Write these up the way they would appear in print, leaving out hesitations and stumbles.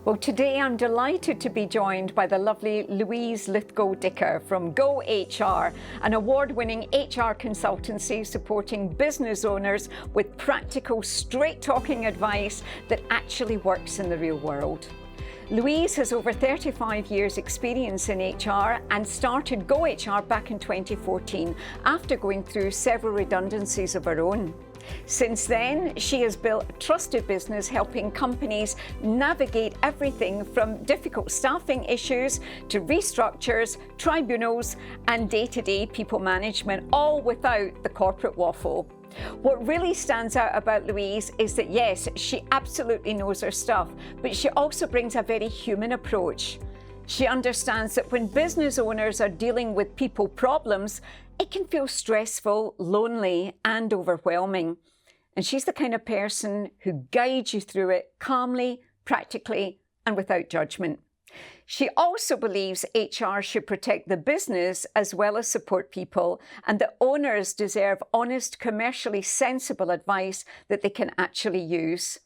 Well, today I'm delighted to be joined by the lovely Louise Lithgow-Dicker from Go HR, an award-winning HR consultancy supporting business owners with practical, straight-talking advice that actually works in the real world. Louise has over 35 years experience in HR and started Go HR back in 2014 after going through several redundancies of her own. Since then, she has built a trusted business helping companies navigate everything from difficult staffing issues to restructures, tribunals, and day-to-day people management, all without the corporate waffle. What really stands out about Louise is that, yes, she absolutely knows her stuff, but she also brings a very human approach. She understands that when business owners are dealing with people problems, it can feel stressful, lonely, and overwhelming. And she's the kind of person who guides you through it calmly, practically, and without judgment. She also believes HR should protect the business as well as support people, and that owners deserve honest, commercially sensible advice that they can actually use.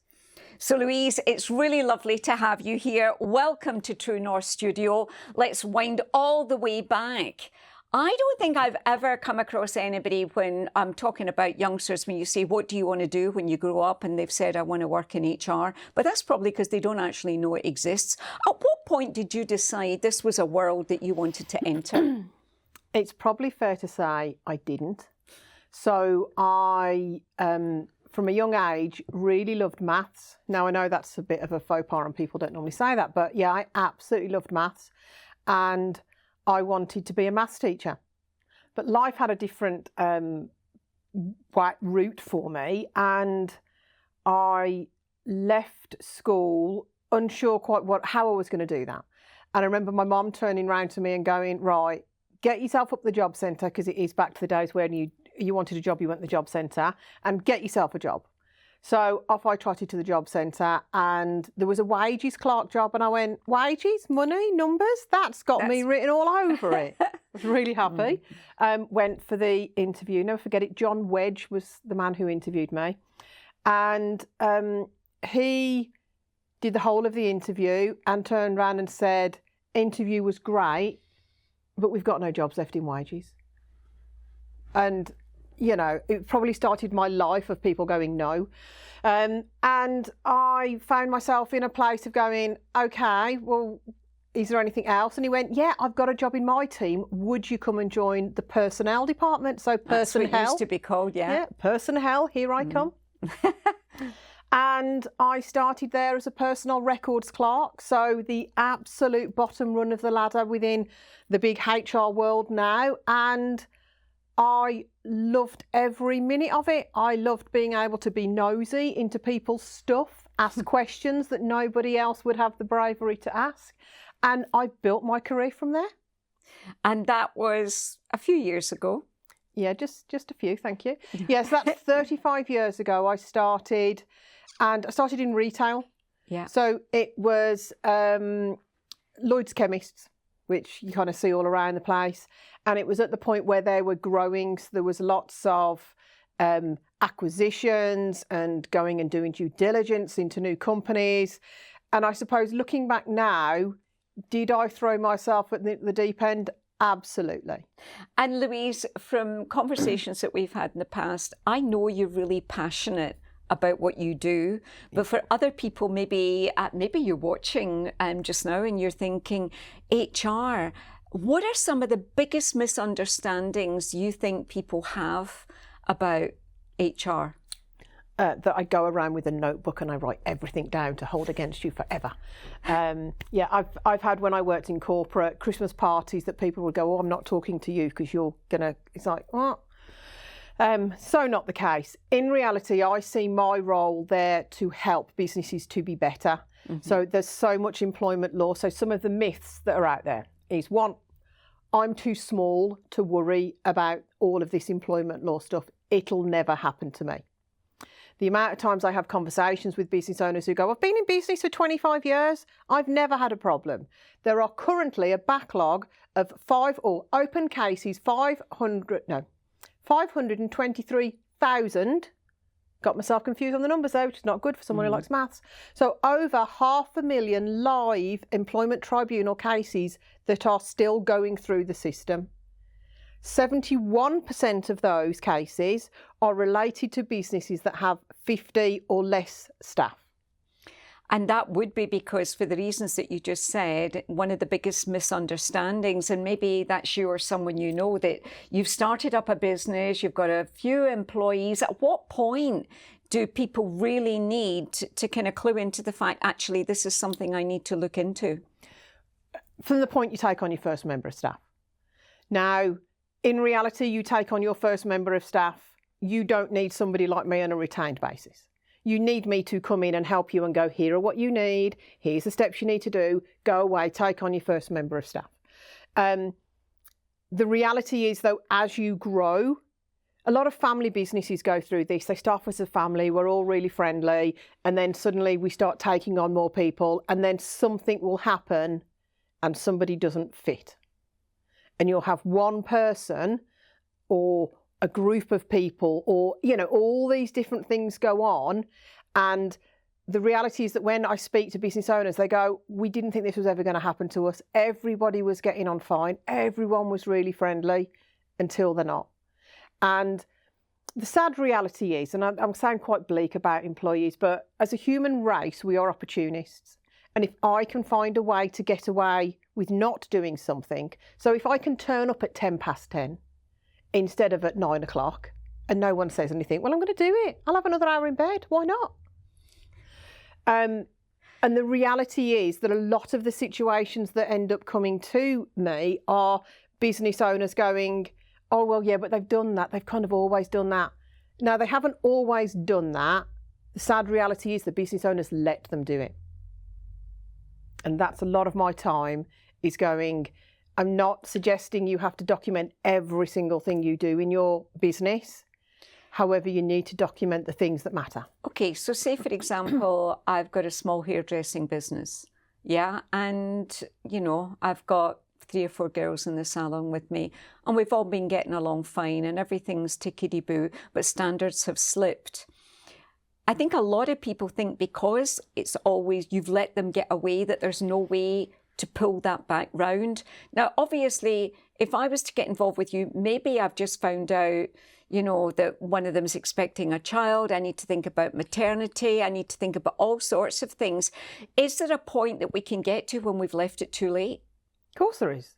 So Louise, it's really lovely to have you here. Welcome to True North Studio. Let's wind all the way back. I don't think I've ever come across anybody when I'm talking about youngsters, when you say, what do you want to do when you grow up? And they've said, I want to work in HR. But that's probably because they don't actually know it exists. At what point did you decide this was a world that you wanted to enter? It's probably fair to say I didn't. So I, from a young age, really loved maths. Now, I know that's a bit of a faux pas and people don't normally say that, but yeah, I absolutely loved maths. And I wanted to be a maths teacher. But life had a different route for me, and I left school unsure quite how I was going to do that. And I remember my mum turning around to me and going, right, get yourself up the job centre, because it is back to the days when you wanted a job, you went to the job centre, and get yourself a job. So off I trotted to the job centre, and there was a wages clerk job, and I went, wages, money, numbers, that's got me written all over it. I was really happy. Went for the interview, never forget it, John Wedge was the man who interviewed me. And he did the whole of the interview and turned around and said, interview was great, but we've got no jobs left in wages. And you know, it probably started my life of people going no. And I found myself in a place of going, okay, well, is there anything else? And he went, yeah, I've got a job in my team. Would you come and join the personnel department? So personnel. That's what it used to be called, yeah. Yeah, personnel, here I come. And I started there as a personnel records clerk. So the absolute bottom run of the ladder within the big HR world now. And I loved every minute of it. I loved being able to be nosy into people's stuff, ask questions that nobody else would have the bravery to ask. And I built my career from there. And that was a few years ago. Yeah, just a few, thank you. Yes, that's 35 years ago I started, and I started in retail. Yeah. So it was Lloyd's Chemists, which you kind of see all around the place. And it was at the point where they were growing, so there was lots of acquisitions and going and doing due diligence into new companies. And I suppose looking back now, did I throw myself at the deep end? Absolutely. And Louise, from conversations that we've had in the past, I know you're really passionate about what you do, but for other people, maybe you're watching just now and you're thinking, HR, what are some of the biggest misunderstandings you think people have about HR? That I go around with a notebook and I write everything down to hold against you forever. Yeah, I've had, when I worked in corporate, Christmas parties that people would go, oh, I'm not talking to you because you're gonna, it's like, what? So not the case. In reality, I see my role there to help businesses to be better. Mm-hmm. So there's so much employment law. So some of the myths that are out there is, one, I'm too small to worry about all of this employment law stuff. It'll never happen to me. The amount of times I have conversations with business owners who go, I've been in business for 25 years. I've never had a problem. There are currently a backlog of open cases, 523,000 Got myself confused on the numbers though, which is not good for someone who likes maths. So over 500,000 live employment tribunal cases that are still going through the system. 71% of those cases are related to businesses that have 50 or less staff. And that would be because, for the reasons that you just said, one of the biggest misunderstandings, and maybe that's you or someone you know, that you've started up a business, you've got a few employees. At what point do people really need to kind of clue into the fact, actually, this is something I need to look into? From the point you take on your first member of staff. Now, in reality, you take on your first member of staff, you don't need somebody like me on a retained basis. You need me to come in and help you and go, here are what you need, here's the steps you need to do, go away, take on your first member of staff. The reality is, though, as you grow, a lot of family businesses go through this. They start as a family, we're all really friendly, and then suddenly we start taking on more people, and then something will happen and somebody doesn't fit. And you'll have one person or a group of people, or, you know, all these different things go on. And the reality is that when I speak to business owners, they go, we didn't think this was ever going to happen to us. Everybody was getting on fine. Everyone was really friendly until they're not. And the sad reality is, and I'm sounding quite bleak about employees, but as a human race, we are opportunists. And if I can find a way to get away with not doing something, so if I can turn up at 10:10, instead of at 9 o'clock, and no one says anything, well, I'm going to do it. I'll have another hour in bed. Why not? And the reality is that a lot of the situations that end up coming to me are business owners going, oh, well, yeah, but they've done that. They've kind of always done that. No, they haven't always done that. The sad reality is the business owners let them do it. And that's a lot of my time is going, I'm not suggesting you have to document every single thing you do in your business. However, you need to document the things that matter. Okay, so say, for example, I've got a small hairdressing business, yeah? And, you know, I've got 3 or 4 girls in the salon with me, and we've all been getting along fine, and everything's tickety-boo, but standards have slipped. I think a lot of people think because it's always, you've let them get away, that there's no way to pull that back round. Now, obviously, if I was to get involved with you, maybe I've just found out, you know, that one of them is expecting a child. I need to think about maternity. I need to think about all sorts of things. Is there a point that we can get to when we've left it too late? Of course there is.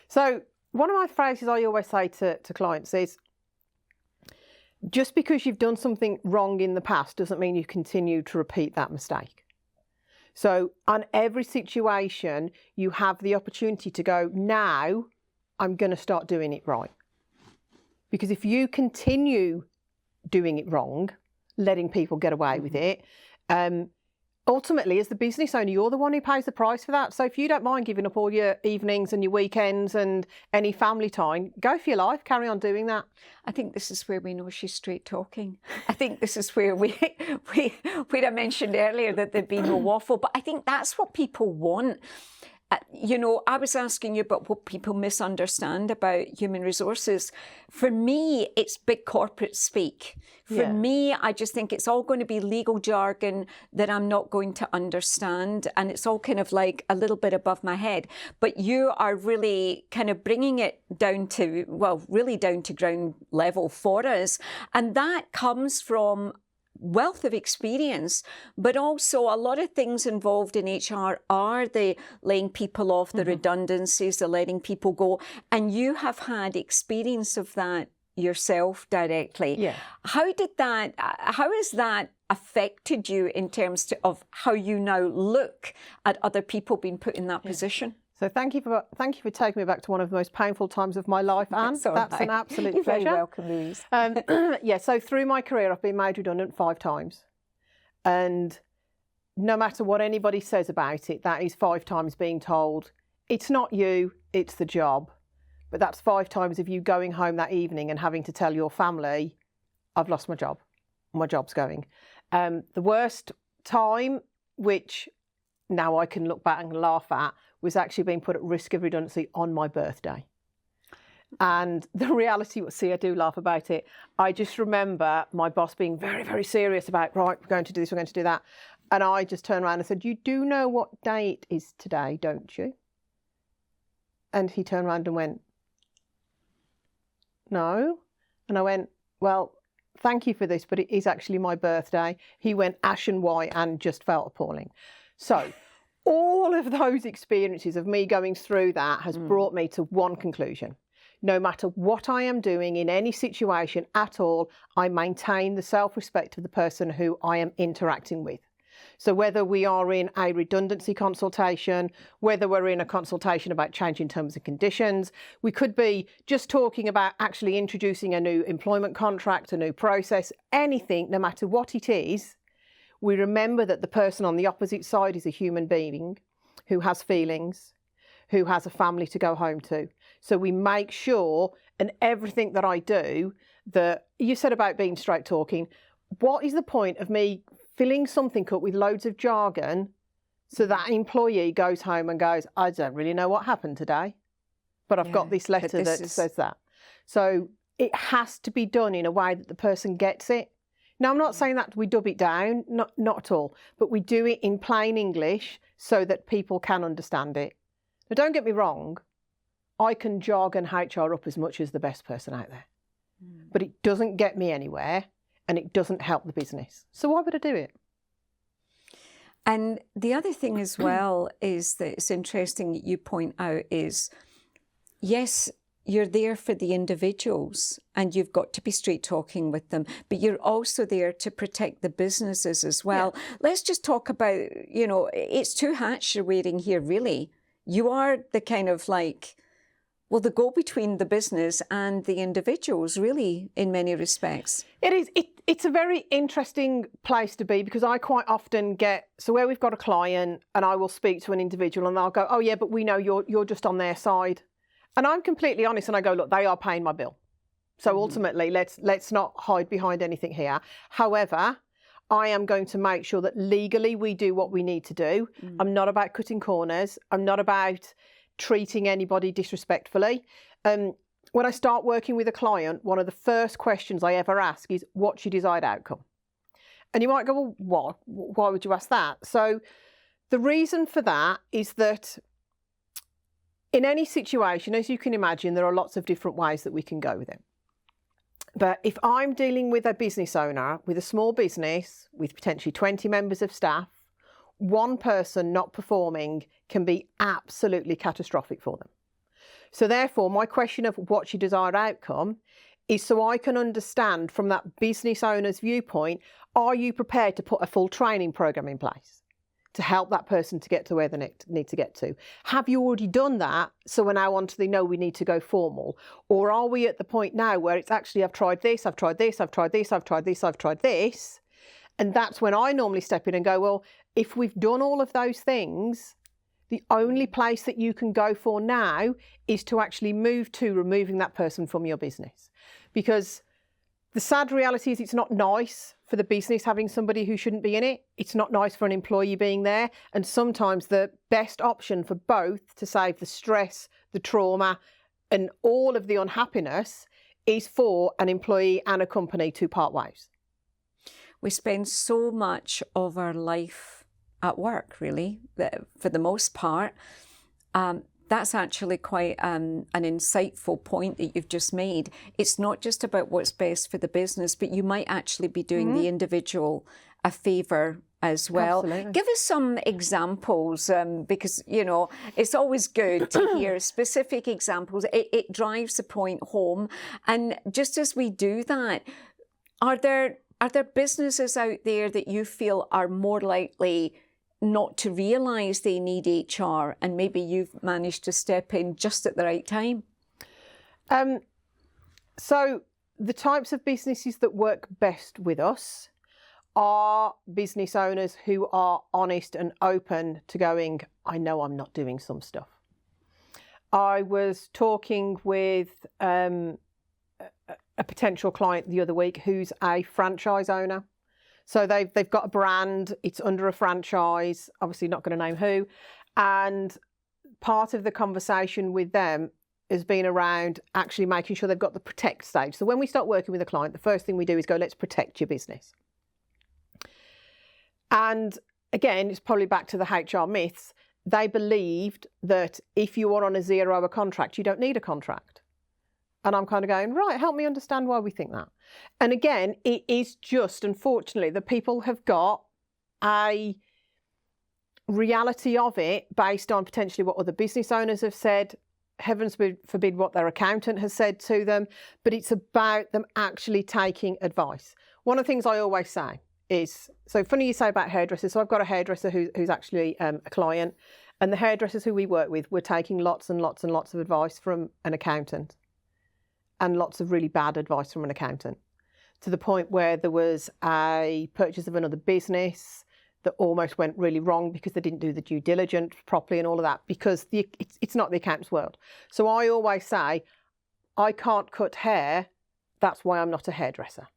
So one of my phrases I always say to clients is, just because you've done something wrong in the past doesn't mean you continue to repeat that mistake. So on every situation, you have the opportunity to go, now I'm going to start doing it right. Because if you continue doing it wrong, letting people get away with it, ultimately, as the business owner, you're the one who pays the price for that. So if you don't mind giving up all your evenings and your weekends and any family time, go for your life, carry on doing that. I think this is where we know she's straight talking. I think this is where we'd have mentioned earlier that there'd be no waffle, but I think that's what people want. You know, I was asking you about what people misunderstand about human resources. For me, it's big corporate speak. For me, I just think it's all going to be legal jargon that I'm not going to understand. And it's all kind of like a little bit above my head. But you are really kind of bringing it down to, well, really down to ground level for us. And that comes from wealth of experience, but also a lot of things involved in HR are the laying people off, the redundancies, the letting people go. And you have had experience of that yourself directly. Yeah. How has that affected you in terms of how you now look at other people being put in that position? So thank you for taking me back to one of the most painful times of my life, Anne. That's an absolute You're pleasure. Very welcome, Louise. Yeah, so through my career, I've been made redundant 5 times. And no matter what anybody says about it, that is 5 times being told, it's not you, it's the job. But that's 5 times of you going home that evening and having to tell your family, I've lost my job, my job's going. The worst time, which now I can look back and laugh at, was actually being put at risk of redundancy on my birthday. And the reality was, see, I do laugh about it. I just remember my boss being very, very serious about, right, we're going to do this, we're going to do that. And I just turned around and said, you do know what day it is today, don't you? And he turned around and went, no. And I went, well, thank you for this, but it is actually my birthday. He went ashen white and just felt appalling. So all of those experiences of me going through that has brought me to one conclusion. No matter what I am doing in any situation at all, I maintain the self-respect of the person who I am interacting with. So whether we are in a redundancy consultation, whether we're in a consultation about changing terms and conditions, we could be just talking about actually introducing a new employment contract, a new process, anything, no matter what it is, we remember that the person on the opposite side is a human being who has feelings, who has a family to go home to. So we make sure, and everything that I do, that you said about being straight talking, what is the point of me filling something up with loads of jargon so that employee goes home and goes, I don't really know what happened today, but I've got this letter that says that. So it has to be done in a way that the person gets it. Now, I'm not saying that we dub it down, not at all, but we do it in plain English so that people can understand it. Now, don't get me wrong, I can jargon HR up as much as the best person out there, but it doesn't get me anywhere and it doesn't help the business. So why would I do it? And the other thing as well is that it's interesting that you point out is, yes, you're there for the individuals and you've got to be straight talking with them, but you're also there to protect the businesses as well. Yeah. Let's just talk about, it's two hats you're wearing here, really. You are the kind of the go-between the business and the individuals, really, in many respects. It is. It's a very interesting place to be because I quite often where we've got a client and I will speak to an individual and they'll go, oh yeah, but we know you're just on their side. And I'm completely honest and I go, look, they are paying my bill. So ultimately, let's not hide behind anything here. However, I am going to make sure that legally we do what we need to do. I'm not about cutting corners. I'm not about treating anybody disrespectfully. When I start working with a client, one of the first questions I ever ask is, what's your desired outcome? And you might go, well, what? Why would you ask that? So the reason for that is that in any situation, as you can imagine, there are lots of different ways that we can go with it. But if I'm dealing with a business owner, with a small business, with potentially 20 members of staff, one person not performing can be absolutely catastrophic for them. So therefore, my question of what's your desired outcome is so I can understand from that business owner's viewpoint, are you prepared to put a full training program in place to help that person to get to where they need to get to? Have you already done that? So we're now on to the, no, we need to go formal. Or are we at the point now where it's actually, I've tried this, I've tried this, I've tried this, I've tried this, I've tried this. And that's when I normally step in and go, well, if we've done all of those things, the only place that you can go for now is to actually move to removing that person from your business. Because the sad reality is it's not nice for the business having somebody who shouldn't be in it. It's not nice for an employee being there. And sometimes the best option for both to save the stress, the trauma, and all of the unhappiness is for an employee and a company to part ways. We spend so much of our life at work, really, for the most part. That's actually quite an insightful point that you've just made. It's not just about what's best for the business, but you might actually be doing the individual a favour as well. Absolutely. Give us some examples, because, it's always good to hear specific examples. It drives the point home. And just as we do that, are there businesses out there that you feel are more likely not to realise they need HR, and maybe you've managed to step in just at the right time? So the types of businesses that work best with us are business owners who are honest and open to going, I know I'm not doing some stuff. I was talking with a potential client the other week who's a franchise owner. So they've got a brand, it's under a franchise, obviously not going to name who. And part of the conversation with them, has been around actually making sure they've got the protect stage. So when we start working with a client, the first thing we do is go, let's protect your business. And again, it's probably back to the HR myths. They believed that if you are on a 0-hour contract, you don't need a contract. And I'm kind of going, right, help me understand why we think that. And again, it is just, unfortunately, that people have got a reality of it based on potentially what other business owners have said, heavens forbid what their accountant has said to them, but it's about them actually taking advice. One of the things I always say is, so funny you say about hairdressers, so I've got a hairdresser who's actually a client, and the hairdressers who we work with were taking lots and lots and lots of advice from an accountant, and lots of really bad advice from an accountant, to the point where there was a purchase of another business that almost went really wrong because they didn't do the due diligence properly and all of that, because it's not the accountant's world. So I always say, I can't cut hair, that's why I'm not a hairdresser.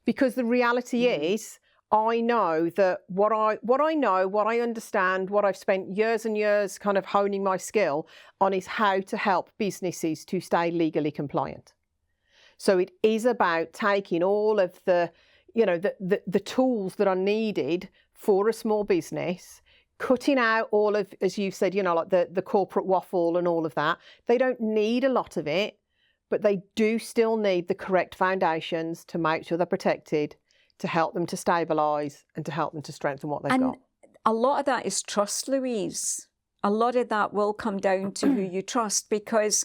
Because the reality is, I know that what I know, what I understand, what I've spent years and years kind of honing my skill on is how to help businesses to stay legally compliant. So it is about taking all of the tools that are needed for a small business, cutting out all of, as you said, like the corporate waffle and all of that. They don't need a lot of it, but they do still need the correct foundations to make sure they're protected, to help them to stabilise and to help them to strengthen what they've got. A lot of that is trust, Louise. A lot of that will come down to who you trust, because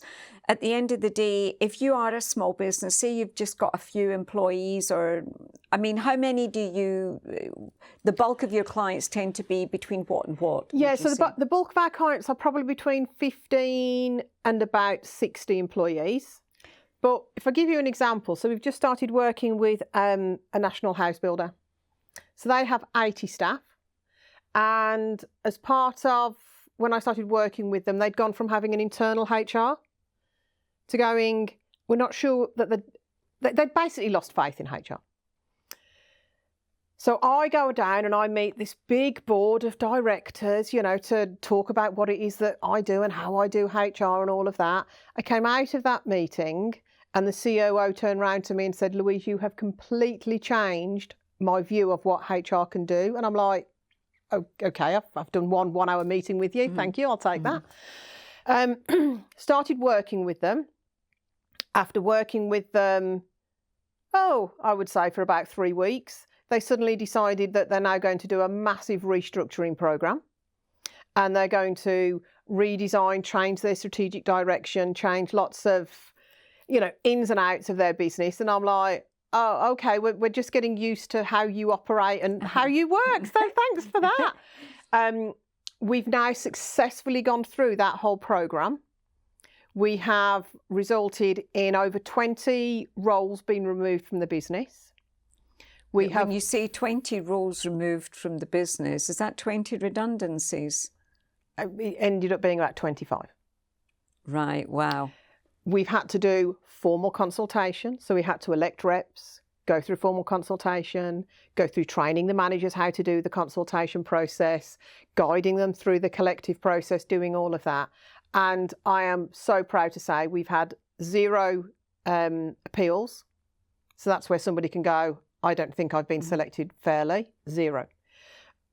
at the end of the day, if you are a small business, say you've just got a few employees, or, I mean, how many the bulk of your clients tend to be between what and what? Yeah, so the bulk of our clients are probably between 15 and about 60 employees. But if I give you an example, so we've just started working with a national house builder. So they have 80 staff. And as part of when I started working with them, they'd gone from having an internal HR to going, we're not sure that they'd basically lost faith in HR. So I go down and I meet this big board of directors, to talk about what it is that I do and how I do HR and all of that. I came out of that meeting and the COO turned around to me and said, Louise, you have completely changed my view of what HR can do. And I'm like, oh, okay, I've done one 1-hour meeting with you. Thank you, I'll take that. Started working with them. After working with them, I would say for about 3 weeks, they suddenly decided that they're now going to do a massive restructuring program, and they're going to redesign, change their strategic direction, change lots of, ins and outs of their business. And I'm like, oh, okay, we're just getting used to how you operate and how you work. So thanks for that. We've now successfully gone through that whole program. We have resulted in over 20 roles being removed from the business. When you say 20 roles removed from the business, is that 20 redundancies? It ended up being about 25. Right, wow. We've had to do formal consultation. So we had to elect reps, go through formal consultation, go through training the managers how to do the consultation process, guiding them through the collective process, doing all of that. And I am so proud to say we've had 0 appeals. So that's where somebody can go, I don't think I've been selected fairly. 0.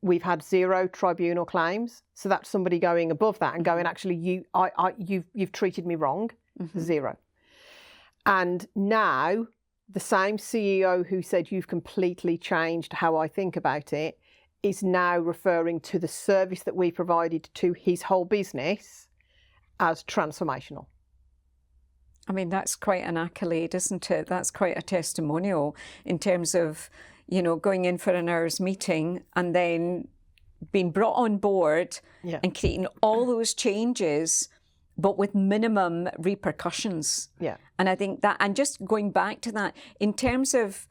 We've had 0 tribunal claims. So that's somebody going above that and going, actually, you've treated me wrong. 0. And now the same CEO who said you've completely changed how I think about it is now referring to the service that we provided to his whole business as transformational. I mean, that's quite an accolade, isn't it? That's quite a testimonial in terms of, going in for an hour's meeting and then being brought on board and creating all those changes, but with minimum repercussions. Yeah. And I think that, and just going back to that, in terms of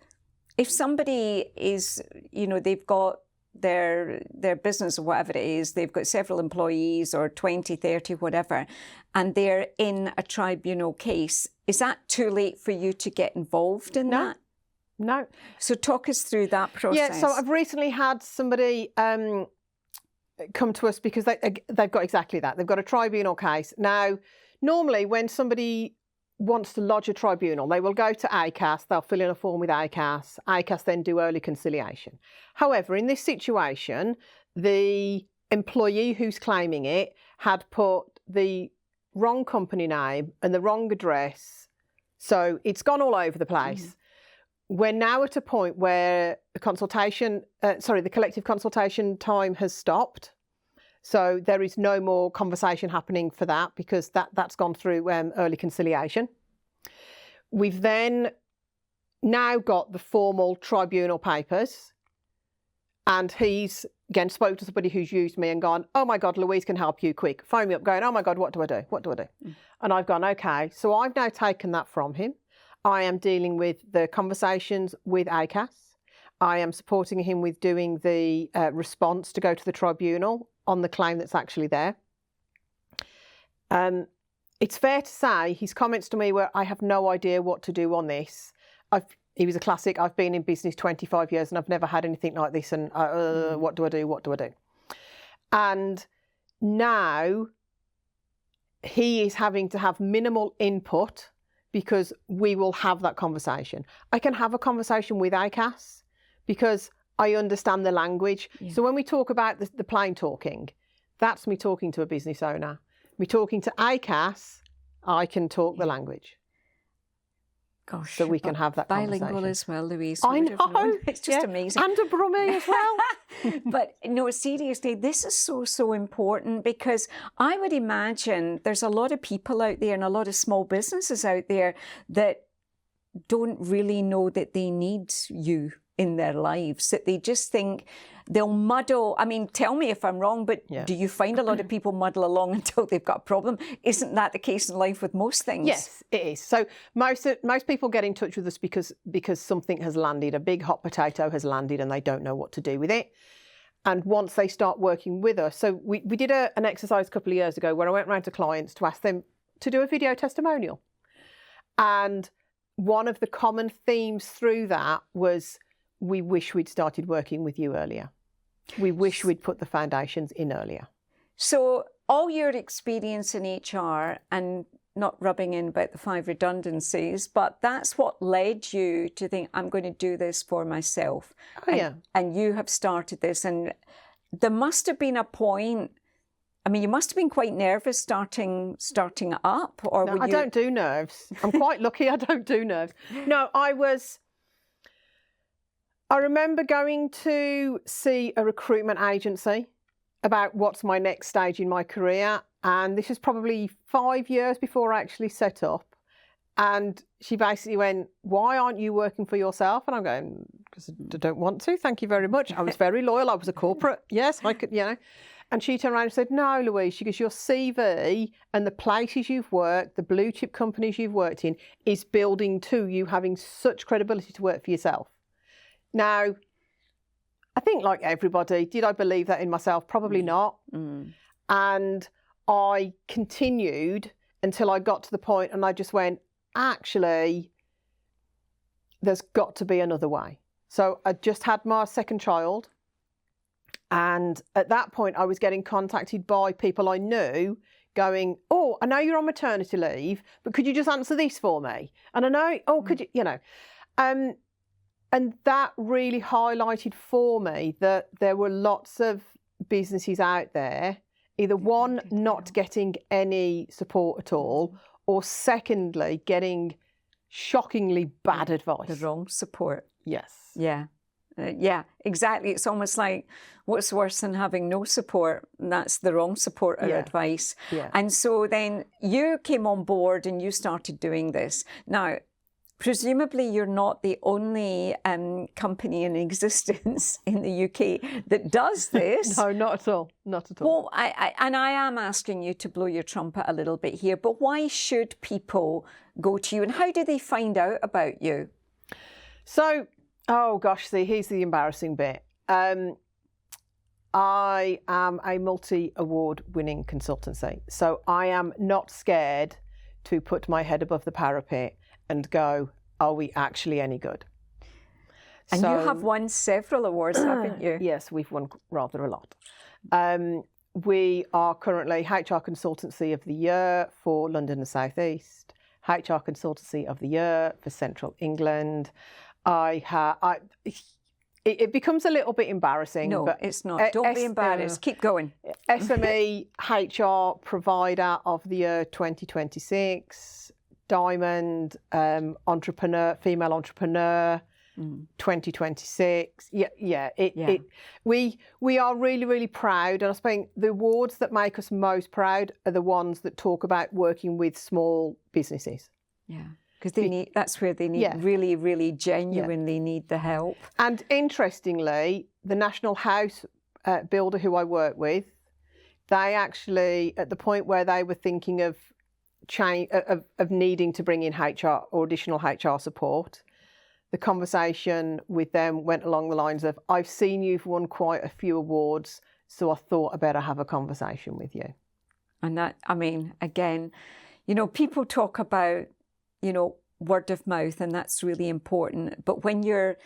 if somebody is, they've got their business or whatever it is, they've got several employees or 20, 30, whatever, and they're in a tribunal case, is that too late for you to get involved in that? No. So talk us through that process. Yeah, so I've recently had somebody come to us because they've got exactly that. They've got a tribunal case. Now, normally when somebody wants to lodge a tribunal, they will go to ACAS, they'll fill in a form with ACAS, ACAS then do early conciliation. However, in this situation, the employee who's claiming it had put the wrong company name and the wrong address, so it's gone all over the place. We're now at a point where the collective consultation time has stopped. So there is no more conversation happening for that because that's gone through early conciliation. We've then now got the formal tribunal papers, and he's, again, spoke to somebody who's used me and gone, oh my God, Louise can help you quick. Phone me up going, oh my God, what do I do? What do I do? And I've gone, okay. So I've now taken that from him. I am dealing with the conversations with ACAS. I am supporting him with doing the response to go to the tribunal on the claim that's actually there. It's fair to say his comments to me were, I have no idea what to do on this. He was a classic, I've been in business 25 years and I've never had anything like this, and what do I do, what do I do? And now he is having to have minimal input because we will have that conversation. I can have a conversation with ACAS because I understand the language. Yeah. So when we talk about the plain talking, that's me talking to a business owner. Me talking to ACAS, I can talk the language. Gosh, so we can have that bilingual conversation as well, Louise. I know. It's just amazing. And a Brummie as well. But no, seriously, this is so important, because I would imagine there's a lot of people out there and a lot of small businesses out there that don't really know that they need you in their lives, that they just think they'll muddle. I mean, tell me if I'm wrong, but do you find a lot of people muddle along until they've got a problem? Isn't that the case in life with most things? Yes, it is. So most people get in touch with us because something has landed, a big hot potato has landed and they don't know what to do with it. And once they start working with us, so we did an exercise a couple of years ago where I went around to clients to ask them to do a video testimonial. And one of the common themes through that was, we wish we'd started working with you earlier. We wish we'd put the foundations in earlier. So all your experience in HR, and not rubbing in about the 5 redundancies, but that's what led you to think, I'm going to do this for myself. And you have started this. And there must have been a point, I mean, you must have been quite nervous starting up. Or no, I don't do nerves. I'm quite lucky I don't do nerves. No, I remember going to see a recruitment agency about what's my next stage in my career. And this was probably 5 years before I actually set up. And she basically went, why aren't you working for yourself? And I'm going, because I don't want to. Thank you very much. I was very loyal. I was a corporate. Yes, I could, And she turned around and said, no, Louise, she goes, your CV and the places you've worked, the blue chip companies you've worked in, is building to you having such credibility to work for yourself. Now, I think like everybody, did I believe that in myself? Probably not. And I continued until I got to the point and I just went, actually, there's got to be another way. So I just had my second child. And at that point, I was getting contacted by people I knew going, oh, I know you're on maternity leave, but could you just answer this for me? And I know, could you, And that really highlighted for me that there were lots of businesses out there, either one, not getting any support at all, or secondly, getting shockingly bad advice. The wrong support. Yes. Yeah. Yeah, exactly. It's almost like, what's worse than having no support? And that's the wrong support or advice. Yeah. And so then you came on board and you started doing this. Now, presumably you're not the only company in existence in the UK that does this. No, not at all. Not at all. Well, I am asking you to blow your trumpet a little bit here, but why should people go to you and how do they find out about you? So, oh gosh, see, here's the embarrassing bit. I am a multi-award winning consultancy, so I am not scared to put my head above the parapet and go, are we actually any good? And you have won several awards, haven't you? Yes, we've won rather a lot. we are currently HR Consultancy of the Year for London and South East, HR Consultancy of the Year for Central England. It becomes a little bit embarrassing. No, but it's not. Don't be embarrassed. Keep going. SME HR Provider of the Year 2026, Diamond Entrepreneur, Female Entrepreneur 2026. We are really, really proud. And I think the awards that make us most proud are the ones that talk about working with small businesses. Yeah. Because that's where they need really, really genuinely need the help. And interestingly, the National House builder who I work with, they actually, at the point where they were thinking of needing to bring in HR or additional HR support, the conversation with them went along the lines of, I've seen you've won quite a few awards, so I thought I better have a conversation with you. And that, I mean, again, people talk about, word of mouth, and that's really important. But when you're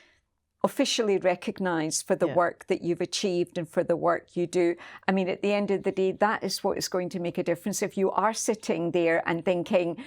officially recognised for the work that you've achieved and for the work you do, I mean, at the end of the day, that is what is going to make a difference. If you are sitting there and thinking,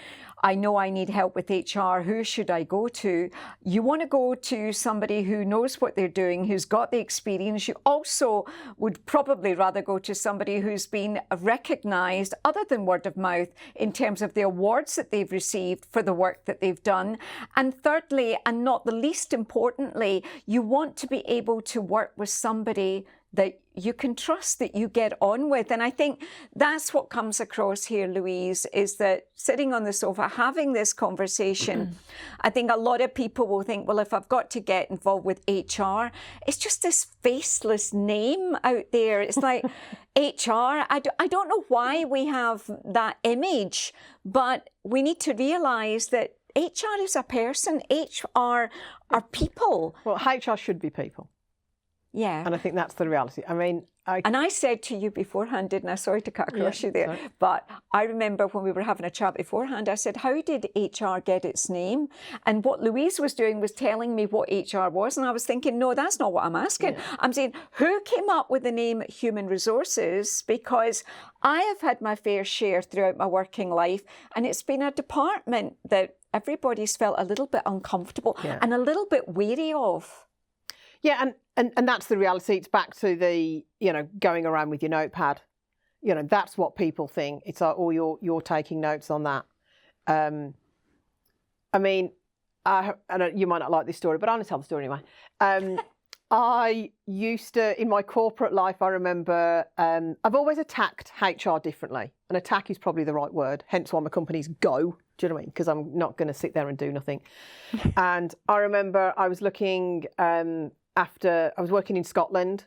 I know I need help with HR, who should I go to? You want to go to somebody who knows what they're doing, who's got the experience. You also would probably rather go to somebody who's been recognised, other than word of mouth, in terms of the awards that they've received for the work that they've done. And thirdly, and not the least importantly, you want to be able to work with somebody that you can trust, that you get on with. And I think that's what comes across here, Louise, is that sitting on the sofa, having this conversation, I think a lot of people will think, well, if I've got to get involved with HR, it's just this faceless name out there. It's like HR. I don't know why we have that image, but we need to realise that HR is a person. HR are people. Well, HR should be people. Yeah. And I think that's the reality. I mean, I said to you beforehand, didn't I? Sorry to cut across you there. Sorry. But I remember when we were having a chat beforehand, I said, how did HR get its name? And what Louise was doing was telling me what HR was. And I was thinking, no, that's not what I'm asking. Yeah. I'm saying, who came up with the name Human Resources? Because I have had my fair share throughout my working life. And it's been a department that everybody's felt a little bit uncomfortable and a little bit wary of. Yeah, and that's the reality. It's back to the, going around with your notepad. That's what people think. It's like, oh, you're taking notes on that. I mean, I know you might not like this story, but I'm going to tell the story anyway. I used to, in my corporate life, I remember, I've always attacked HR differently. And attack is probably the right word, hence why my company's Go. Do you know what I mean? Because I'm not going to sit there and do nothing. And I remember I was looking... after I was working in Scotland,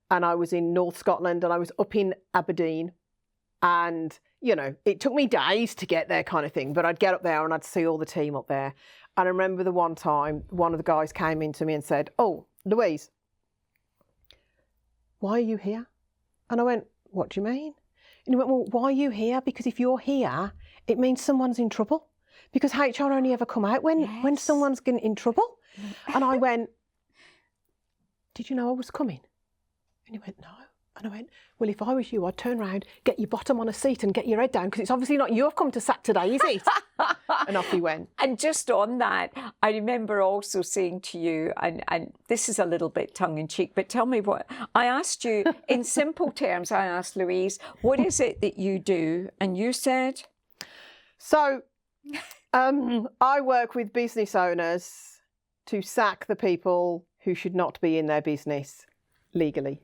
and I was in North Scotland, and I was up in Aberdeen, and it took me days to get there, kind of thing. But I'd get up there and I'd see all the team up there. And I remember the one time, one of the guys came in to me and said, "Oh, Louise, why are you here?" And I went, "What do you mean?" And he went, "Well, why are you here? Because if you're here, it means someone's in trouble. Because HR only ever come out when someone's in trouble." And I went, "Did you know I was coming?" And he went, "No." And I went, "Well, if I was you, I'd turn around, get your bottom on a seat and get your head down, because it's obviously not you I've come to sack today, is it?" And off he went. And just on that, I remember also saying to you, and this is a little bit tongue-in-cheek, but tell me what, I asked you, in simple terms, I asked Louise, what is it that you do? And you said? So, I work with business owners to sack the people who should not be in their business legally.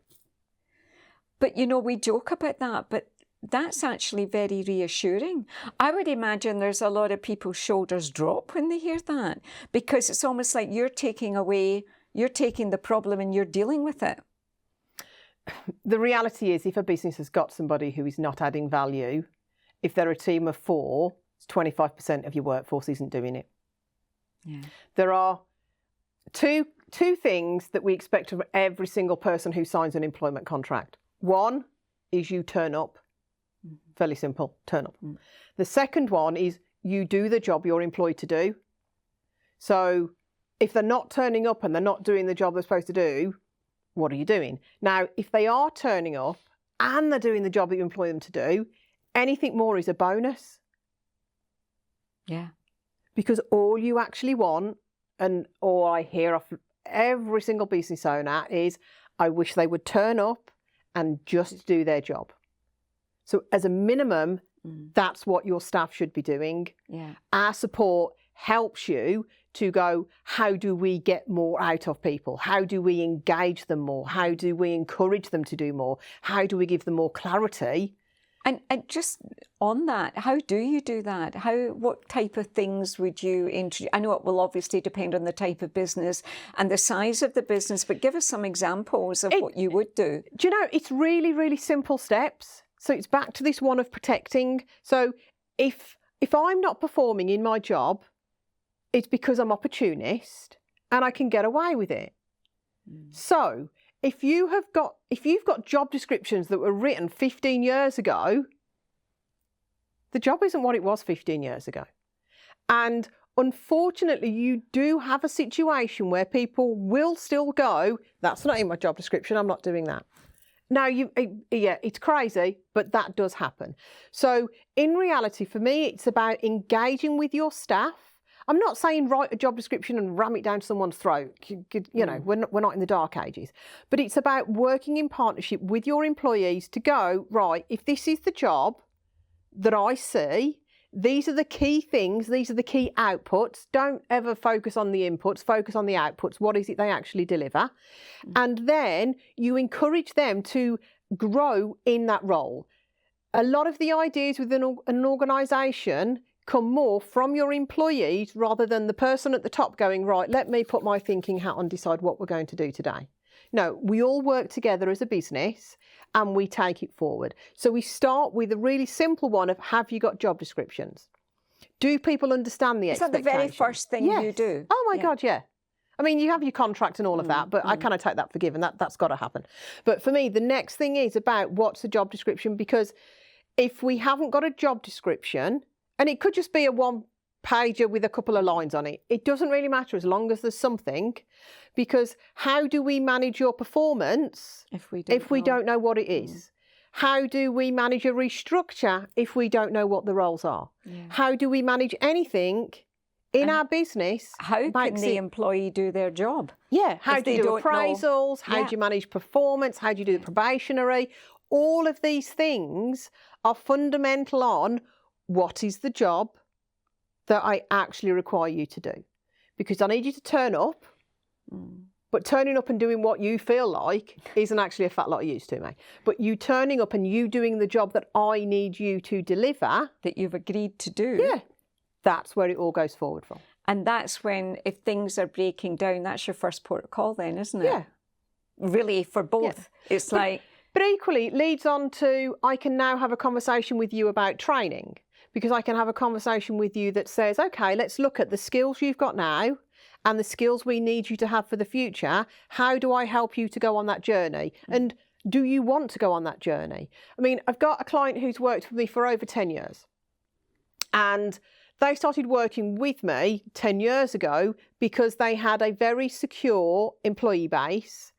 But we joke about that, but that's actually very reassuring. I would imagine there's a lot of people's shoulders drop when they hear that, because it's almost like you're taking the problem and you're dealing with it. The reality is, if a business has got somebody who is not adding value, if they're a team of 4, 25% of your workforce isn't doing it. Yeah. There are two things that we expect of every single person who signs an employment contract. One is you turn up. Fairly simple, turn up. The second one is you do the job you're employed to do. So if they're not turning up and they're not doing the job they're supposed to do, what are you doing? Now, if they are turning up and they're doing the job that you employ them to do, anything more is a bonus. Yeah. Because all you actually want, and all I hear off every single business owner is, I wish they would turn up and just do their job. So as a minimum, that's what your staff should be doing. Yeah. Our support helps you to go, how do we get more out of people? How do we engage them more? How do we encourage them to do more? How do we give them more clarity? And just on that, how do you do that? What type of things would you introduce? I know it will obviously depend on the type of business and the size of the business, but give us some examples of what you would do. Do you know, it's really, really simple steps. So it's back to this one of protecting. So if I'm not performing in my job, it's because I'm opportunist and I can get away with it. So if you've got job descriptions that were written 15 years ago, the job isn't what it was 15 years ago. And unfortunately, you do have a situation where people will still go, that's not in my job description, I'm not doing that. Now, it's crazy, but that does happen. So in reality, for me, it's about engaging with your staff. I'm not saying write a job description and ram it down someone's throat. You know, we're not in the dark ages. But it's about working in partnership with your employees to go, right, if this is the job that I see, these are the key things, these are the key outputs. Don't ever focus on the inputs, focus on the outputs. What is it they actually deliver? And then you encourage them to grow in that role. A lot of the ideas within an organisation come more from your employees rather than the person at the top going, right, let me put my thinking hat on, decide what we're going to do today. No, we all work together as a business and we take it forward. So we start with a really simple one of, have you got job descriptions? Do people understand the expectations? Is that the very first thing you do? Oh my God, yeah. I mean, you have your contract and all of that, but I kind of take that for given. That's got to happen. But for me, the next thing is about what's the job description, because if we haven't got a job description, and it could just be a one-pager with a couple of lines on it, it doesn't really matter as long as there's something, because how do we manage your performance if we don't know what it is? How do we manage a restructure if we don't know what the roles are? Yeah. How do we manage anything in our business? How can the employee do their job? Yeah, how do you do appraisals? How do you manage performance? How do you do the probationary? All of these things are fundamental on what is the job that I actually require you to do. Because I need you to turn up, but turning up and doing what you feel like isn't actually a fat lot of use to me. But you turning up and you doing the job that I need you to deliver, that you've agreed to do. Yeah. That's where it all goes forward from. And that's when, if things are breaking down, that's your first port of call then, isn't it? Yeah. Really, for both. Yeah. It's like... But equally, it leads on to, I can now have a conversation with you about training, because I can have a conversation with you that says, okay, let's look at the skills you've got now and the skills we need you to have for the future. How do I help you to go on that journey? And do you want to go on that journey? I mean, I've got a client who's worked with me for over 10 years. And they started working with me 10 years ago because they had a very secure employee base,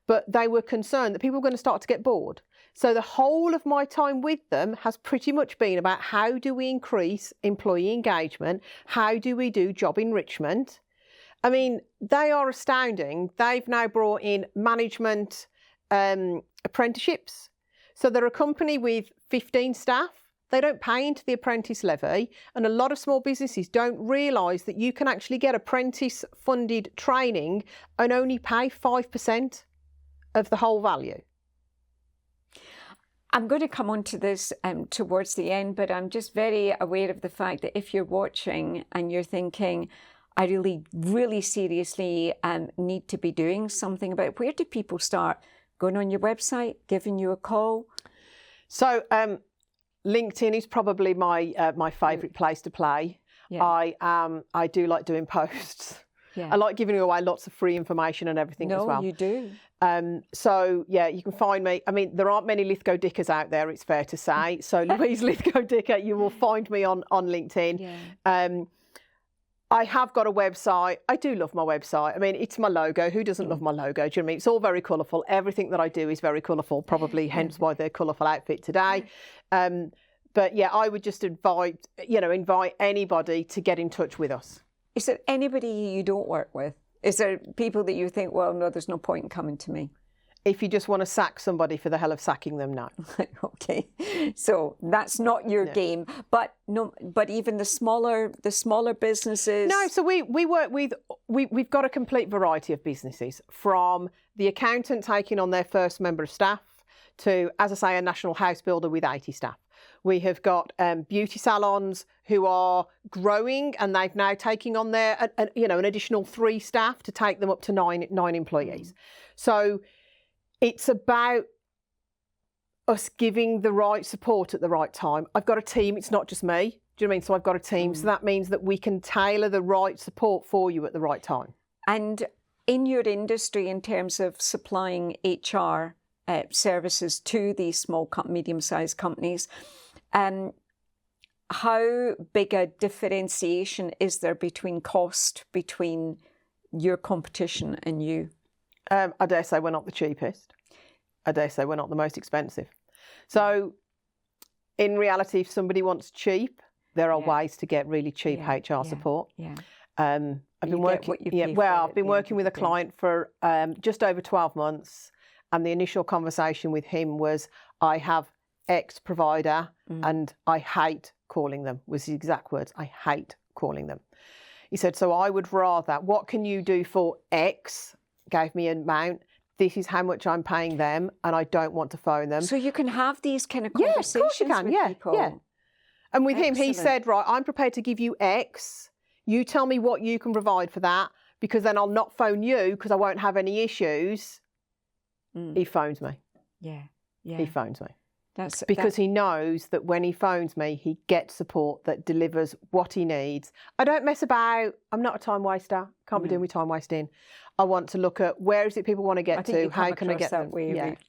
but they were concerned that people were going to start to get bored. So the whole of my time with them has pretty much been about how do we increase employee engagement? How do we do job enrichment? I mean, they are astounding. They've now brought in management apprenticeships. So they're a company with 15 staff. They don't pay into the apprentice levy, and a lot of small businesses don't realise that you can actually get apprentice-funded training and only pay 5% of the whole value. I'm going to come on to this towards the end, but I'm just very aware of the fact that if you're watching and you're thinking, I really, really seriously need to be doing something about it, where do people start? Going on your website, giving you a call? So LinkedIn is probably my favourite place to play. Yeah. I do like doing posts. Yeah. I like giving away lots of free information and everything as well. No, you do. So, yeah, you can find me. I mean, there aren't many Lithgow-Dickers out there, it's fair to say. So Louise Lithgow-Dicker, you will find me on LinkedIn. Yeah. I have got a website. I do love my website. I mean, it's my logo. Who doesn't love my logo? Do you know what I mean? It's all very colourful. Everything that I do is very colourful, probably hence why the colourful outfit today. But yeah, I would just invite anybody to get in touch with us. Is there anybody you don't work with? Is there people that you think, well, no, there's no point in coming to me? If you just want to sack somebody for the hell of sacking them, no. Okay, so that's not your game. But no, but even the smaller businesses. No, so we work with we've got a complete variety of businesses, from the accountant taking on their first member of staff to, as I say, a national house builder with 80 staff. We have got beauty salons who are growing, and they've now taking on their an additional 3 staff to take them up to nine employees. So it's about us giving the right support at the right time. I've got a team. It's not just me. Do you know what I mean? So I've got a team. So that means that we can tailor the right support for you at the right time. And in your industry, in terms of supplying HR services to these small, medium-sized companies, how big a differentiation is there between cost between your competition and you? I dare say we're not the cheapest. I dare say we're not the most expensive. So in reality, if somebody wants cheap, there are ways to get really cheap HR support. Yeah. I've been working with a client for just over 12 months, and the initial conversation with him was, I have X provider and I hate calling them, was his exact words. I hate calling them. He said, so I would rather, what can you do for X? Gave me an amount. This is how much I'm paying them, and I don't want to phone them. So you can have these kind of conversations with people. Yeah. And with him, he said, right, I'm prepared to give you X. You tell me what you can provide for that, because then I'll not phone you because I won't have any issues. He phones me. Yeah. He phones me. That's because he knows that when he phones me, he gets support that delivers what he needs. I don't mess about. I'm not a time waster. Can't be doing with time wasting. I want to look at where is it people want to get to, how can I get them?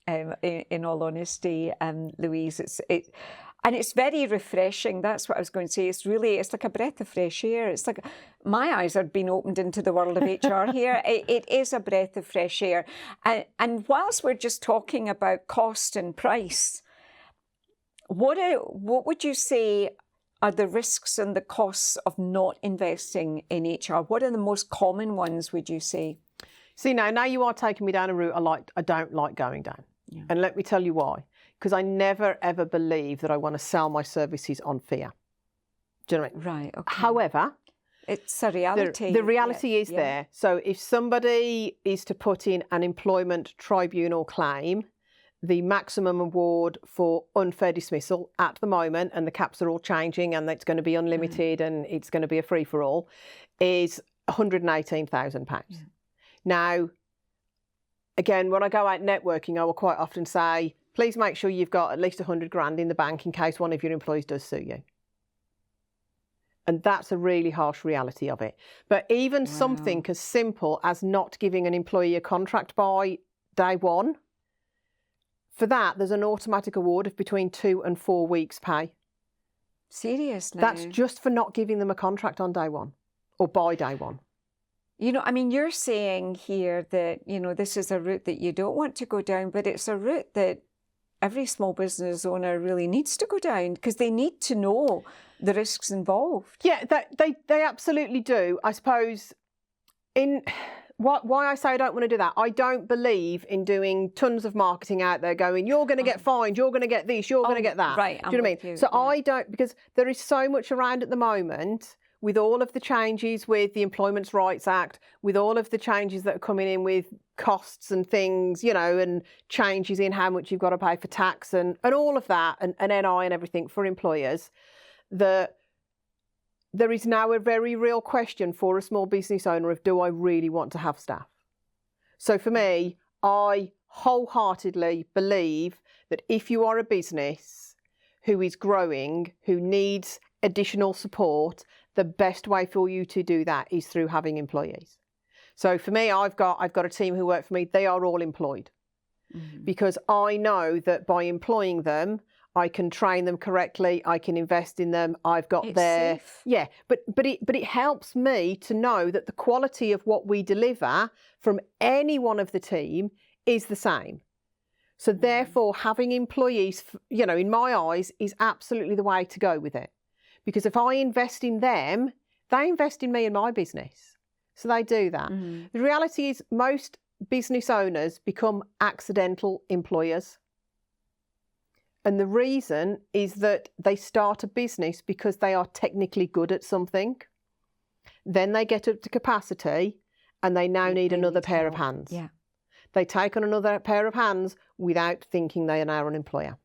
In all honesty, Louise, and it's very refreshing. That's what I was going to say. It's like a breath of fresh air. It's like my eyes are being opened into the world of HR here. It is a breath of fresh air. And whilst we're just talking about cost and price, what would you say are the risks and the costs of not investing in HR? What are the most common ones, would you say? See, now you are taking me down a route I don't like going down. Yeah. And let me tell you why. Because I never, ever believe that I want to sell my services on fear. Do you know what I mean? Right, okay. However, it's a reality. The reality is there. So if somebody is to put in an employment tribunal claim, the maximum award for unfair dismissal at the moment, and the caps are all changing and it's going to be unlimited and it's going to be a free-for-all, is £118,000. Yeah. Now, again, when I go out networking, I will quite often say, please make sure you've got at least 100 grand in the bank in case one of your employees does sue you. And that's a really harsh reality of it. But even something as simple as not giving an employee a contract by day one, for that, there's an automatic award of between 2 and 4 weeks' pay. Seriously? That's just for not giving them a contract on day one or by day one. You know, I mean, you're saying here that, this is a route that you don't want to go down, but it's a route that every small business owner really needs to go down, because they need to know the risks involved. Yeah, they absolutely do. I suppose why I say I don't want to do that, I don't believe in doing tons of marketing out there going, you're going to get fined, you're going to get this, you're going to get that. Right, do you know what I mean? So I don't, because there is so much around at the moment with all of the changes with the Employment Rights Act, with all of the changes that are coming in with costs and things, and changes in how much you've got to pay for tax and all of that, and NI and everything for employers, that there is now a very real question for a small business owner of, do I really want to have staff? So for me, I wholeheartedly believe that if you are a business who is growing, who needs additional support, the best way for you to do that is through having employees. So for me, I've got a team who work for me. They are all employed, because I know that by employing them, I can train them correctly, I can invest in them, I've got It's their safe. yeah, but it helps me to know that the quality of what we deliver from any one of the team is the same. So therefore, having employees, you know, in my eyes, is absolutely the way to go with it. Because if I invest in them, they invest in me and my business. So they do that. The reality is most business owners become accidental employers. And the reason is that they start a business because they are technically good at something. Then they get up to capacity and they now need another pair of hands. Yeah. They take on another pair of hands without thinking they are now an employer.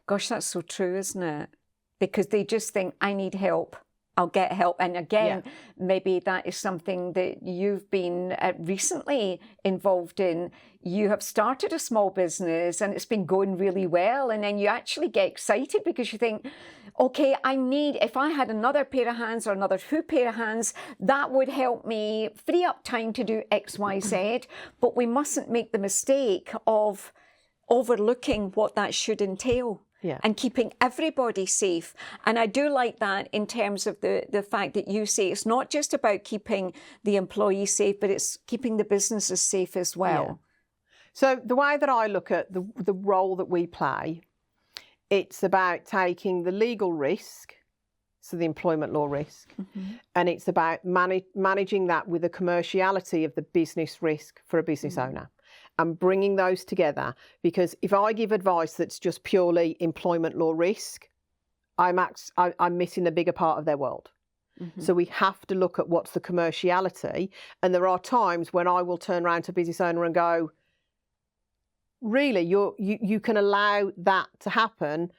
Gosh, that's so true, isn't it? Because they just think, I need help. I'll get help. And again, maybe that is something that you've been recently involved in. You have started a small business and it's been going really well. And then you actually get excited because you think, okay, if I had another pair of hands or another 2 pair of hands, that would help me free up time to do X, Y, Z. But we mustn't make the mistake of overlooking what that should entail. Yeah. And keeping everybody safe. And I do like that in terms of the fact that you say it's not just about keeping the employees safe, but it's keeping the businesses safe as well. Yeah. So the way that I look at the role that we play, it's about taking the legal risk, so the employment law risk, and it's about managing that with the commerciality of the business risk for a business owner. And bringing those together, because if I give advice that's just purely employment law risk, I'm missing the bigger part of their world. So we have to look at what's the commerciality. And there are times when I will turn around to a business owner and go, really, you can allow that to happen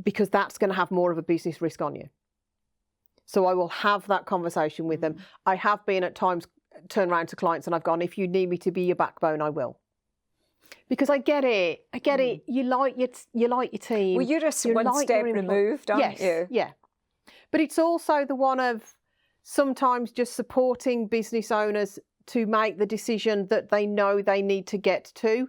because that's going to have more of a business risk on you. So I will have that conversation with them. I have been at times turn around to clients and I've gone, if you need me to be your backbone, I will. Because I get it. You like your team. Well, you're just one step removed, aren't you? Yeah. But it's also the one of sometimes just supporting business owners to make the decision that they know they need to get to,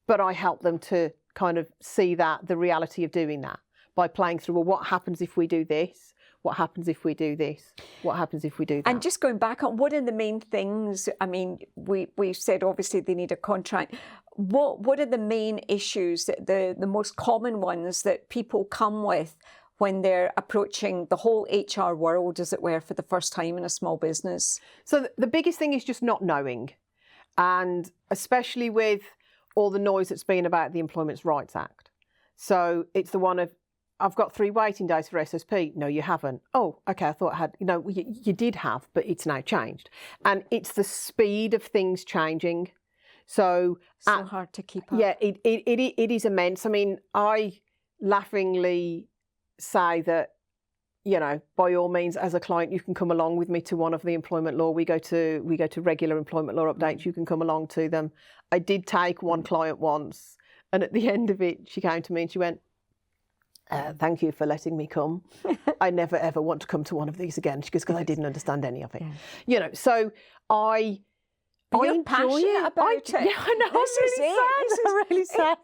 but I help them to kind of see the reality of doing that by playing through, well, what happens if we do this? What happens if we do this? What happens if we do that? And just going back on, what are the main things? I mean, we said obviously they need a contract. What are the main issues, the most common ones that people come with when they're approaching the whole HR world, as it were, for the first time in a small business? So the biggest thing is just not knowing. And especially with all the noise that's been about the Employment Rights Act. So it's the one of, I've got 3 waiting days for SSP. No, you haven't. Oh, okay, I thought I had, you did have, but it's now changed. And it's the speed of things changing. So hard to keep up. Yeah, it is immense. I mean, I laughingly say that, by all means, as a client, you can come along with me to one of the employment law. We go to regular employment law updates. You can come along to them. I did take one client once, and at the end of it, she came to me and she went, thank you for letting me come. I never, ever want to come to one of these again. She goes, because I didn't understand any of it. Yeah. So I You're passionate about it. Yeah, I know. I'm really sad.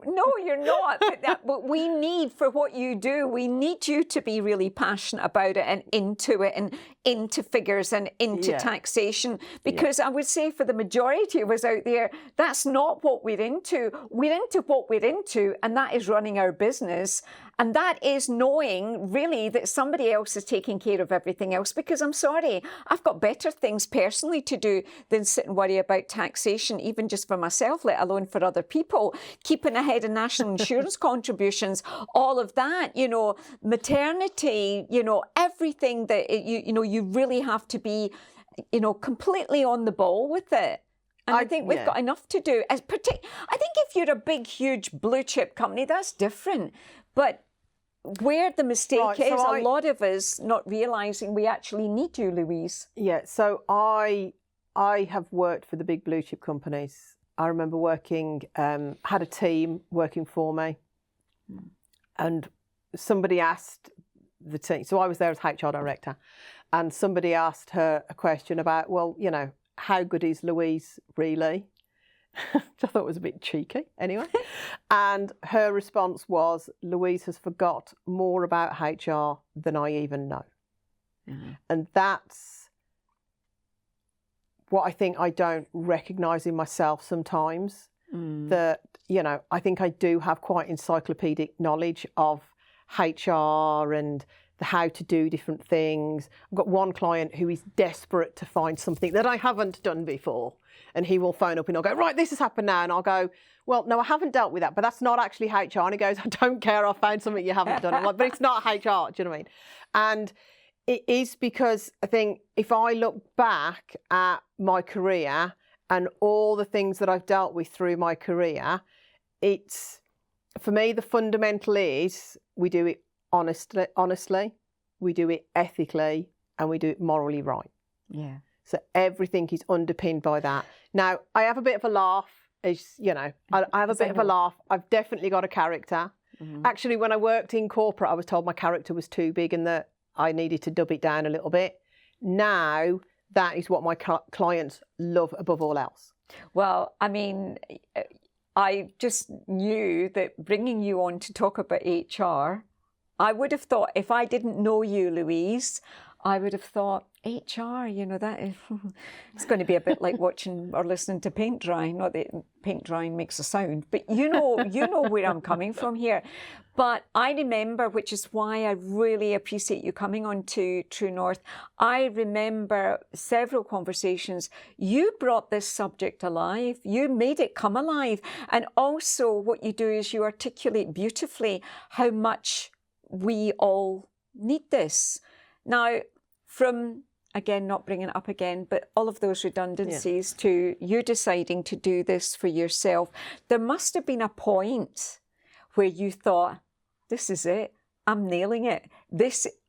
No, you're not. But we need, for what you do, we need you to be really passionate about it and into figures and into taxation. Because I would say for the majority of us out there, that's not what we're into. We're into what we're into, and that is running our business. And that is knowing, really, that somebody else is taking care of everything else. Because I'm sorry, I've got better things personally to do than sit and worry about taxation, even just for myself, let alone for other people. Keeping ahead of national insurance contributions, all of that, maternity, everything that, you really have to be, completely on the ball with it. And I think we've got enough to do. I think if you're a big, huge blue chip company, that's different. But where the mistake is, a lot of us not realising we actually need you, Louise. Yeah, so I have worked for the big blue chip companies. I remember had a team working for me. And somebody asked the team, so I was there as HR director, and somebody asked her a question about, well, how good is Louise really? which I thought was a bit cheeky anyway. And her response was, Louise has forgot more about HR than I even know. Mm-hmm. And that's what I think I don't recognise in myself sometimes. That, you know, I think I do have quite encyclopedic knowledge of HR and the how to do different things. I've got one client who is desperate to find something that I haven't done before. And he will phone up and I'll go, right, this has happened now. And I'll go, well, no, I haven't dealt with that, but that's not actually HR. And he goes, I don't care, I found something you haven't done. I'm like, but it's not HR, do you know what I mean? And it is because I think if I look back at my career and all the things that I've dealt with through my career, it's, for me, the fundamental is we do it honestly, we do it ethically, and we do it morally right. Yeah. So everything is underpinned by that. Now, I have a bit of a laugh, as you know, I have a bit of a laugh. I've definitely got a character. Mm-hmm. Actually, when I worked in corporate, I was told my character was too big and that I needed to dub it down a little bit. Now, that is what my clients love above all else. Well, I mean, I just knew that bringing you on to talk about HR, I would have thought, if I didn't know you, Louise, I would have thought, HR, you know, that is, it's going to be a bit like watching or listening to paint drying. Not that paint drying makes a sound, but you know where I'm coming from here. But I remember, which is why I really appreciate you coming on to True North. I remember several conversations. You brought this subject alive. You made it come alive. And also what you do is you articulate beautifully how much we all need this. Now, from, again, not bringing it up again, but all of those redundancies to you deciding to do this for yourself, there must have been a point where you thought, this is it, I'm nailing it.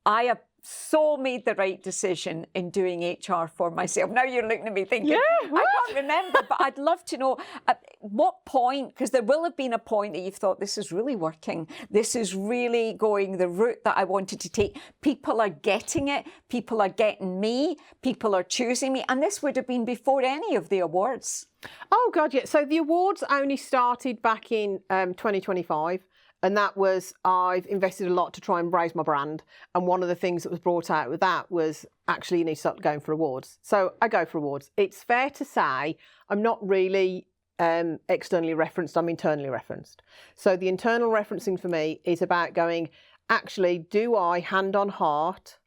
I have so made the right decision in doing HR for myself. Now you're looking at me thinking, I can't remember, but I'd love to know at what point, because there will have been a point that you've thought, this is really working. This is really going the route that I wanted to take. People are getting it. People are getting me. People are choosing me. And this would have been before any of the awards. Oh, God, yeah. So the awards only started back in 2025. And that was, I've invested a lot to try and raise my brand. And one of the things that was brought out with that was actually you need to start going for awards. So I go for awards. It's fair to say I'm not really externally referenced, I'm internally referenced. So the internal referencing for me is about going, actually, do I, hand on heart,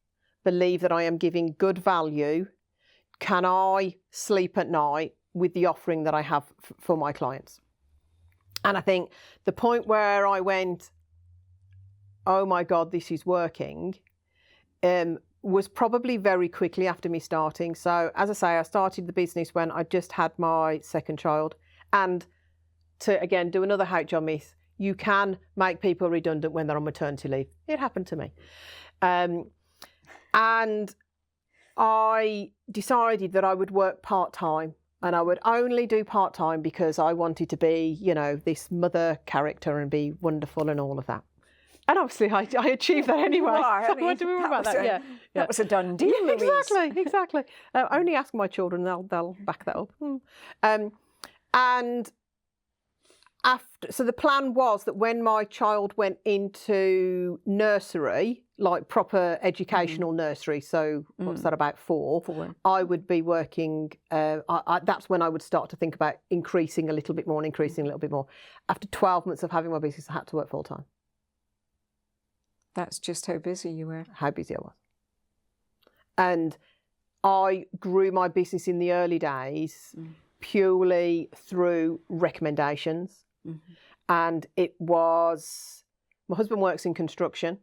believe that I am giving good value? Can I sleep at night with the offering that I have for my clients? And I think the point where I went, oh my God, this is working, was probably very quickly after me starting. So as I say, I started the business when I just had my second child. And to, again, do another HR myth, you can make people redundant when they're on maternity leave. It happened to me. And I decided that I would work part-time. And I would only do part-time because I wanted to be, you know, this mother character and be wonderful and all of that. And obviously I achieved that anyway. What do we worry about that? That was a done deal, Louise. Exactly. Only ask my children, they'll back that up. And after, so the plan was that when my child went into nursery, like proper educational nursery, so what's that, about four, I would be working, that's when I would start to think about increasing a little bit more. After 12 months of having my business, I had to work full time. That's just how busy you were. How busy I was. And I grew my business in the early days purely through recommendations. Mm-hmm. And it was, my husband works in construction.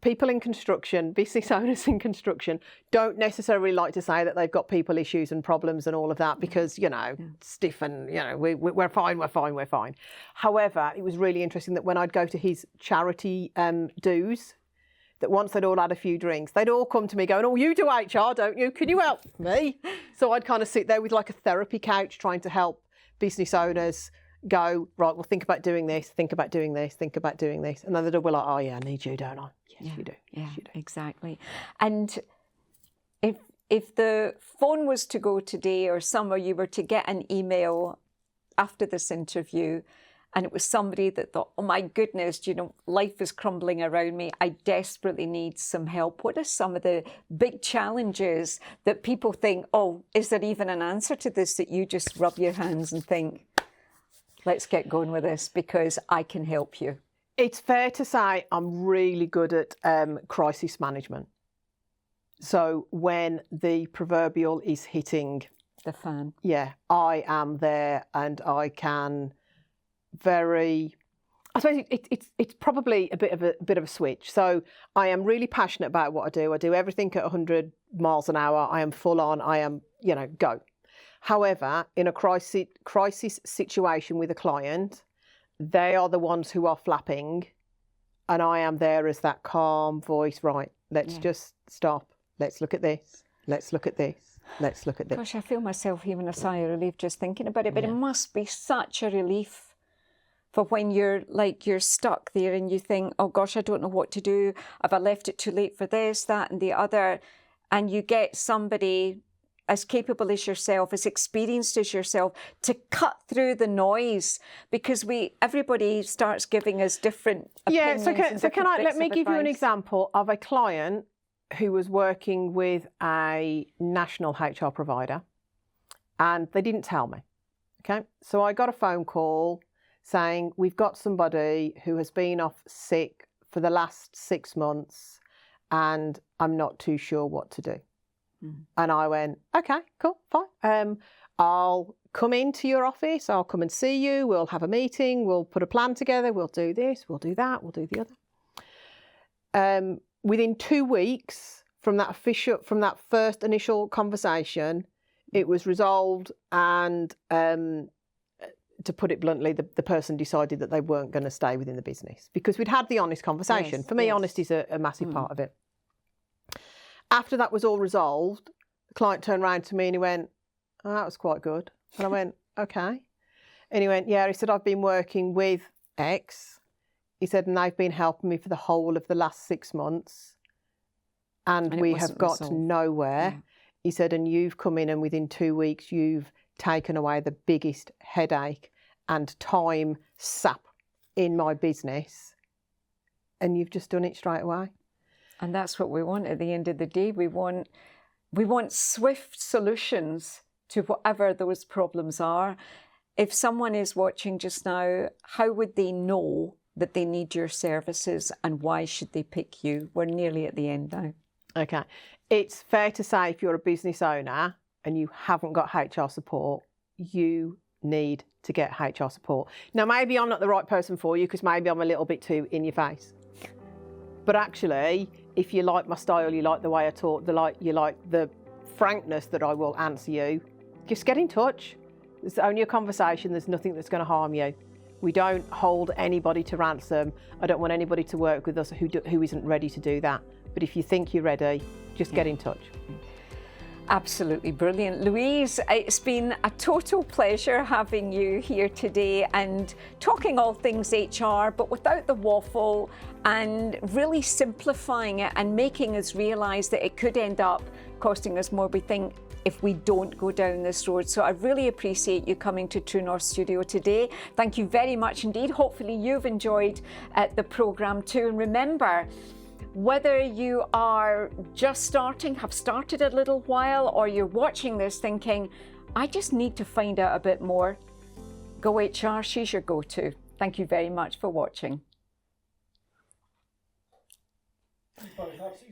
People in construction, business owners in construction, don't necessarily like to say that they've got people issues and problems and all of that because, you know, stiff and, you know, we're fine. However, it was really interesting that when I'd go to his charity dues, that once they'd all had a few drinks, they'd all come to me going, oh, you do HR, don't you? Can you help me? So I'd kind of sit there with like a therapy couch trying to help business owners go, right, well, think about doing this. And then they'd all be like, oh, yeah, I need you, don't I? Yes, you do. Yeah, you do. Exactly. And if if the phone was to go today, or some of you were to get an email after this interview, and it was somebody that thought, oh my goodness, you know, life is crumbling around me, I desperately need some help. What are some of the big challenges that people think, oh, is there even an answer to this, that you just rub your hands and think, let's get going with this because I can help you? It's fair to say I'm really good at crisis management. So when the proverbial is hitting the fan, yeah, I am there, and I can I suppose it's probably a bit of a switch. So I am really passionate about what I do. I do everything at 100 miles an hour. I am full on. I am, you know, go. However, in a crisis situation with a client, they are the ones who are flapping, and I am there as that calm voice. Right, let's just stop. Let's look at this. Let's look at this. Let's look at this. Gosh, I feel myself heaving a sigh of relief just thinking about it, but it must be such a relief for when you're stuck there and you think, oh gosh, I don't know what to do. Have I left it too late for this, that and the other? And you get somebody as capable as yourself, as experienced as yourself, to cut through the noise, because everybody starts giving us different opinions. Yeah, so let me give you an example of a client who was working with a national HR provider, and they didn't tell me. Okay, so I got a phone call saying, we've got somebody who has been off sick for the last 6 months and I'm not too sure what to do. And I went, okay, cool, fine. I'll come into your office, I'll come and see you, we'll have a meeting, we'll put a plan together, we'll do this, we'll do that, we'll do the other. Within 2 weeks from that first initial conversation, it was resolved, and to put it bluntly, the person decided that they weren't going to stay within the business because we'd had the honest conversation. For me, honesty is a massive part of it. After that was all resolved, the client turned around to me and he went, oh, that was quite good. And I went, okay. And he went, yeah, he said, I've been working with X. He said, and they've been helping me for the whole of the last 6 months. And we have got nowhere. Yeah. He said, and you've come in and within 2 weeks, you've taken away the biggest headache and time sap in my business. And you've just done it straight away. And that's what we want at the end of the day. We want swift solutions to whatever those problems are. If someone is watching just now, how would they know that they need your services, and why should they pick you? We're nearly at the end now. Okay. It's fair to say if you're a business owner and you haven't got HR support, you need to get HR support. Now, maybe I'm not the right person for you because maybe I'm a little bit too in your face. But actually, if you like my style, you like the way I talk, you like the frankness that I will answer you, just get in touch. It's only a conversation. There's nothing that's going to harm you. We don't hold anybody to ransom. I don't want anybody to work with us who isn't ready to do that. But if you think you're ready, just get in touch. Absolutely brilliant. Louise, it's been a total pleasure having you here today and talking all things HR, but without the waffle, and really simplifying it and making us realise that it could end up costing us more, we think, if we don't go down this road. So I really appreciate you coming to True North Studio today. Thank you very much indeed. Hopefully you've enjoyed the programme too. And remember, whether you are just starting, have started a little while, or you're watching this thinking, I just need to find out a bit more, Go HR, she's your go-to. Thank you very much for watching.